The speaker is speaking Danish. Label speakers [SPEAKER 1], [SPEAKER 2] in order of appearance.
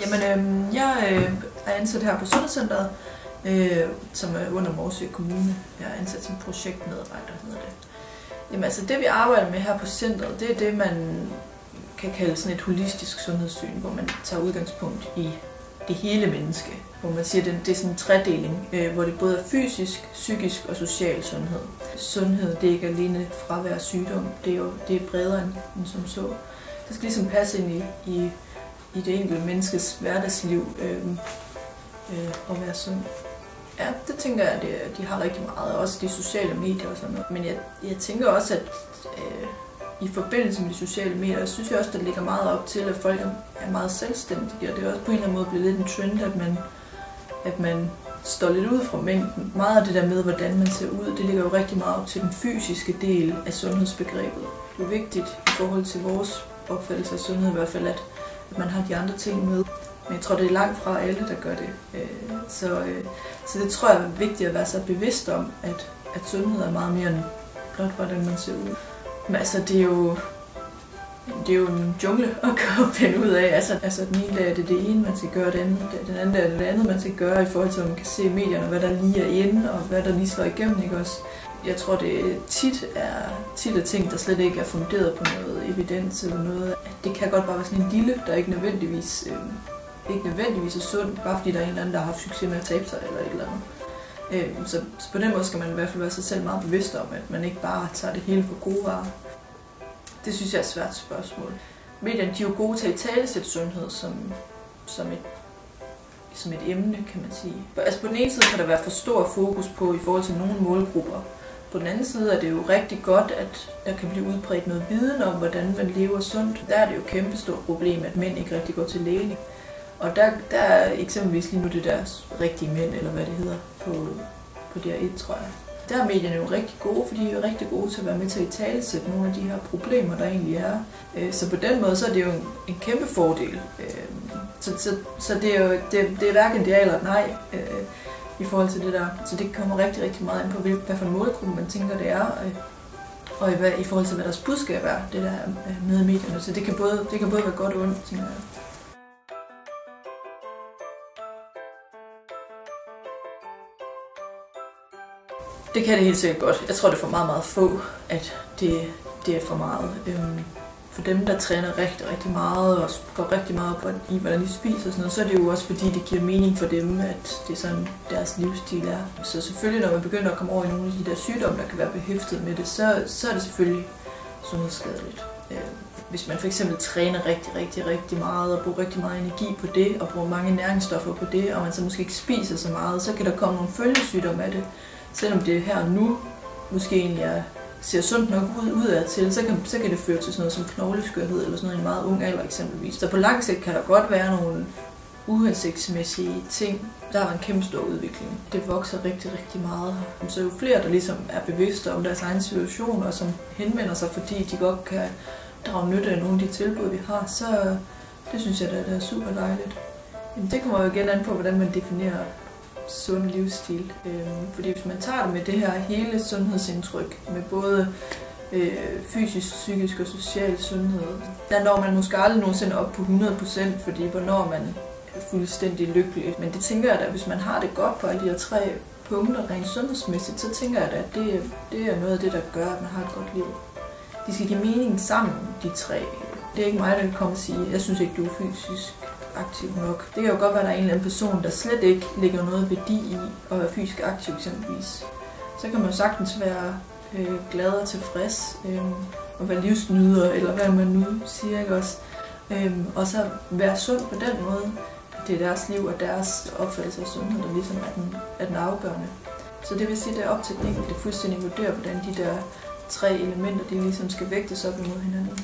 [SPEAKER 1] Jamen, jeg er ansat her på Sundhedscentret, som er under Morsø Kommune. Jeg er ansat som projektmedarbejder, hedder det. Jamen, altså det vi arbejder med her på centret, det er det, man kan kalde sådan et holistisk sundhedssyn, hvor man tager udgangspunkt i det hele menneske. Hvor man siger, at det er sådan en tredeling, hvor det både er fysisk, psykisk og social sundhed. Sundhed, det er ikke alene fravær sygdom, det er bredere end som så. Det skal ligesom passe ind i det enkelte menneskes hverdagsliv at være sund. Ja, det tænker jeg, at de har rigtig meget, også de sociale medier og sådan noget. Men jeg tænker også, at i forbindelse med de sociale medier, synes jeg også, der ligger meget op til, at folk er meget selvstændige, og det er også på en eller anden måde blevet lidt en trend, at man står lidt ud fra mængden. Meget af det der med, hvordan man ser ud, det ligger jo rigtig meget op til den fysiske del af sundhedsbegrebet. Det er vigtigt i forhold til vores opfattelse af sundhed i hvert fald, at man har de andre ting med. Men jeg tror, det er langt fra alle, der gør det. Så det tror jeg er vigtigt at være så bevidst om, at sundhed er meget mere end blot, hvordan man ser ud. Men altså, det er jo en jungle at gå og finde ud af. Altså den ene dag er det ene, man skal gøre, den anden dag er det andet, man skal gøre, i forhold til, at man kan se i medierne, hvad der lige er inde, og hvad der lige slår igennem, ikke også? Jeg tror, det tit er ting, der slet ikke er funderet på noget evidens eller noget. Det kan godt bare være sådan en lille, der ikke nødvendigvis er sundt, bare fordi der er en eller anden, der har haft succes med at tabe sig eller et eller andet. Så på den måde skal man i hvert fald være sig selv meget bevidst om, at man ikke bare tager det hele for gode varer. Det synes jeg er et svært spørgsmål. Medierne de er jo gode til at italesætte sundhed som et emne, kan man sige. Altså på den ene side kan der være for stor fokus på i forhold til nogle målgrupper. På den anden side er det jo rigtig godt, at der kan blive udbredt noget viden om, hvordan man lever sundt. Der er det jo et kæmpestort problem, at mænd ikke rigtig går til læge. Og der er eksempelvis lige nu det der rigtige mænd, eller hvad det hedder, på DR1, tror jeg. Der er medierne jo rigtig gode, fordi de er rigtig gode til at være med til at italesætte nogle af de her problemer, der egentlig er. Så på den måde, så er det jo en kæmpe fordel. Så det er hverken det eller nej i forhold til det der. Så det kommer rigtig, rigtig meget ind på, hvad for en målgruppe man tænker, det er. Og i forhold til, hvad deres budskab er, det der med i medierne. Så det kan både være godt og ondt, tænker jeg. Det kan det helt sikkert godt. Jeg tror, det er for meget, meget få, at det er for meget. For dem, der træner rigtig, rigtig meget og går rigtig meget op i, hvordan de spiser og sådan noget, så er det jo også fordi, det giver mening for dem, at det er sådan, deres livsstil er. Så selvfølgelig, når man begynder at komme over i nogle af de der sygdomme, der kan være behæftet med det, så er det selvfølgelig sundhedsskadeligt. Hvis man for eksempel træner rigtig, rigtig, rigtig meget og bruger rigtig meget energi på det, og bruger mange næringsstoffer på det, og man så måske ikke spiser så meget, så kan der komme nogle følgesygdomme af det. Selvom det her og nu måske egentlig ser sundt nok udad til, så kan det føre til sådan noget som knogleskørhed eller sådan noget i en meget ung alder eksempelvis. Så på lang sigt kan der godt være nogle uhensigtsmæssige ting. Der er en kæmpe stor udvikling. Det vokser rigtig, rigtig meget. Så jo flere, der ligesom er bevidste om deres egen situation og som henvender sig, fordi de godt kan drage nytte af nogle af de tilbud, vi har, så det synes jeg, det er super dejligt. Det kommer jo igen an på, hvordan man definerer sund livsstil. Fordi hvis man tager det med det her hele sundhedsindtryk, med både fysisk, psykisk og social sundhed, der når man måske aldrig nogensinde op på 100%, fordi hvornår man er fuldstændig lykkelig. Men det tænker jeg da, hvis man har det godt på alle de her 3 punkter rent sundhedsmæssigt, så tænker jeg da, at det er noget af det, der gør, at man har et godt liv. De skal give mening sammen, de 3. Det er ikke mig, der kan komme og sige, jeg synes ikke, du er fysisk aktiv nok. Det kan jo godt være, at der er en eller anden person, der slet ikke lægger noget værdi i at være fysisk aktiv eksempelvis. Så kan man jo sagtens være glad og tilfreds og være livsnyder, eller hvad man nu siger, ikke også? Og så være sund på den måde. Det er deres liv og deres opfattelse af sundhed, der ligesom er den afgørende. Så det vil sige, at det er op til den enkelte fuldstændig vurdere, hvordan de der 3 elementer, de ligesom skal vægtes op imod hinanden.